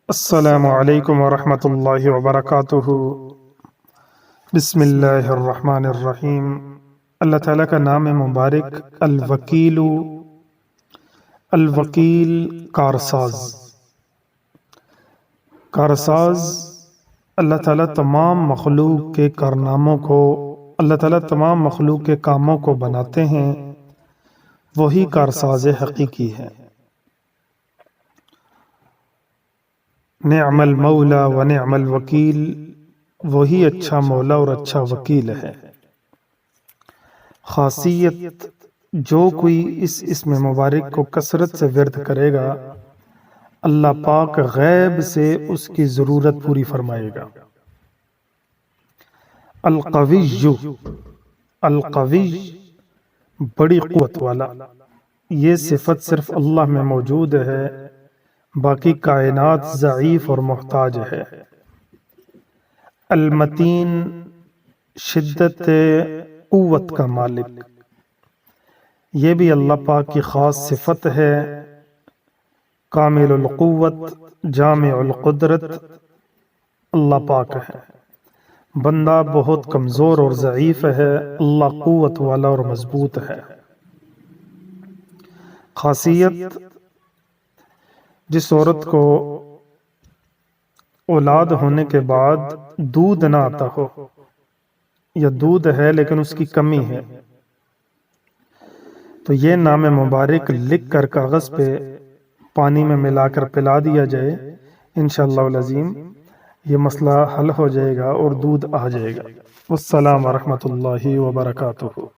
السلام علیکم ورحمۃ اللہ وبرکاتہ۔ بسم اللہ الرحمن الرحیم۔ اللہ تعالیٰ کا نام مبارک الوکیل، الوکیل کارساز۔ کارساز اللہ تعالیٰ تمام مخلوق کے کارناموں کو، اللہ تعالیٰ تمام مخلوق کے کاموں کو بناتے ہیں، وہی کارساز حقیقی ہے۔ نعم المولا و نعم الوکیل، وہی اچھا مولا اور اچھا وکیل ہے۔ خاصیت، جو کوئی اس اسم مبارک کو کثرت سے ورد کرے گا، اللہ پاک غیب سے اس کی ضرورت پوری فرمائے گا۔ القوی، القوی بڑی قوت والا، یہ صفت صرف اللہ میں موجود ہے، باقی کائنات ضعیف اور محتاج ہے۔ المتین، شدت قوت کا مالک، یہ بھی اللہ پاک کی خاص صفت ہے۔ کامل القوت، جامع القدرت اللہ پاک ہے۔ بندہ بہت کمزور اور ضعیف ہے، اللہ قوت والا اور مضبوط ہے۔ خاصیت، جس عورت کو اولاد ہونے کے بعد دودھ نہ آتا ہو، یا دودھ ہے لیکن اس کی کمی ہے، تو یہ نام مبارک لکھ کر کاغذ پہ پانی میں ملا کر پلا دیا جائے، انشاءاللہ العظیم یہ مسئلہ حل ہو جائے گا اور دودھ آ جائے گا۔ والسلام ورحمۃ اللہ وبرکاتہ۔